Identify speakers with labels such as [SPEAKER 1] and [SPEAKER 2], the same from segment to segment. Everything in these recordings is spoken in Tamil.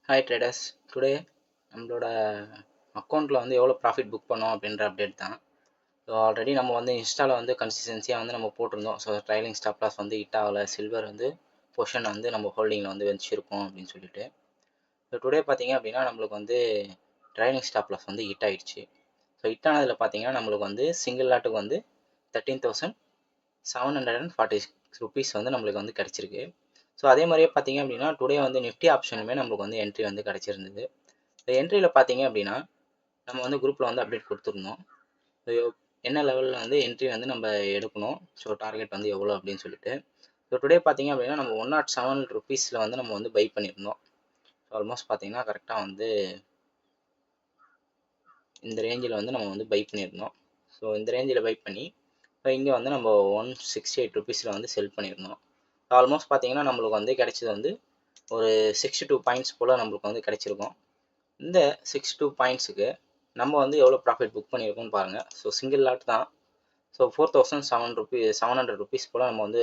[SPEAKER 1] Hi traders. டுடே நம்மளோட அக்கௌண்ட்டில் வந்து எவ்வளோ ப்ராஃபிட் புக் பண்ணோம் அப்படின்ற அப்டேட் தான். ஸோ ஆல்ரெடி நம்ம வந்து இன்ஸ்டாவில் வந்து கன்சிஸ்டன்சியாக வந்து நம்ம போட்டிருந்தோம். ஸோ ட்ரைலிங் ஸ்டாப் லாஸ் வந்து ஹிட் ஆகலை, சில்வர் வந்து பொசிஷன் வந்து நம்ம ஹோல்டிங்கில் வந்து வச்சுருக்கோம் அப்படின்னு சொல்லிட்டு. ஸோ டுடே பார்த்தீங்க அப்படின்னா நம்மளுக்கு வந்து ட்ரைலிங் ஸ்டாப் லாஸ் வந்து ஹிட் ஆகிடுச்சு. ஸோ ஹிட் ஆனதில் பார்த்தீங்கன்னா நம்மளுக்கு வந்து சிங்கிள் லாட்டுக்கு வந்து 13,746 ருபீஸ் வந்து நம்மளுக்கு வந்து கிடச்சிருக்கு. ஸோ அதே மாதிரியே பார்த்தீங்க அப்படின்னா டுடே வந்து நிஃப்டி ஆப்ஷனுமே நம்மளுக்கு வந்து என்ட்ரி வந்து கிடச்சிருந்தது. இந்த என்ட்ரியில் பார்த்தீங்க அப்படின்னா நம்ம வந்து குரூப்பில் வந்து அப்டேட் கொடுத்துருந்தோம். ஸோ என்ன லெவலில் வந்து என்ட்ரி வந்து நம்ம எடுக்கணும், ஸோ டார்கெட் வந்து எவ்வளோ அப்படின்னு சொல்லிட்டு. ஸோ டுடே பார்த்தீங்க அப்படின்னா நம்ம 107 ருபீஸில் வந்து நம்ம வந்து பை பண்ணியிருந்தோம். ஸோ ஆல்மோஸ்ட் பார்த்தீங்கன்னா கரெக்டாக வந்து இந்த ரேஞ்சில் வந்து நம்ம வந்து பை பண்ணியிருந்தோம். ஸோ இந்த ரேஞ்சில் பை பண்ணி இப்போ இங்கே வந்து நம்ம 168 ருபீஸில் வந்து செல் பண்ணியிருந்தோம். ஆல்மோஸ்ட் பார்த்தீங்கன்னா நம்மளுக்கு வந்து கிடைச்சது வந்து ஒரு 62 பாயிண்ட்ஸ் போல் நம்மளுக்கு வந்து கிடைச்சிருக்கும். இந்த 62 பாயிண்ட்ஸுக்கு நம்ம வந்து எவ்வளோ ப்ராஃபிட் புக் பண்ணியிருக்கோம்னு பாருங்கள். ஸோ சிங்கிள் லாட் தான். ஸோ 4,700 ருபீஸ் போல் நம்ம வந்து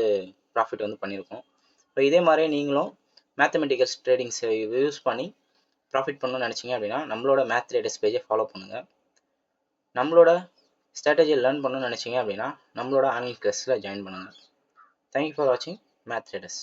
[SPEAKER 1] ப்ராஃபிட் வந்து பண்ணியிருக்கோம். இப்போ இதே மாதிரியே நீங்களும் மேத்தமெட்டிக்கல்ஸ் ட்ரேடிங்ஸை யூஸ் பண்ணி ப்ராஃபிட் பண்ணணும்னு நினச்சிங்க அப்படின்னா நம்மளோட மேத் ட்ரேடர்ஸ் பேஜை ஃபாலோ பண்ணுங்கள். நம்மளோட ஸ்ட்ராட்டஜி லேர்ன் பண்ணணும்னு நினச்சிங்க அப்படின்னா நம்மளோட ஆன்லைன் கிளாஸில் ஜாயின் பண்ணுங்கள். தேங்க்யூ ஃபார் வாட்சிங் மேத் ட்ரேடர்ஸ்.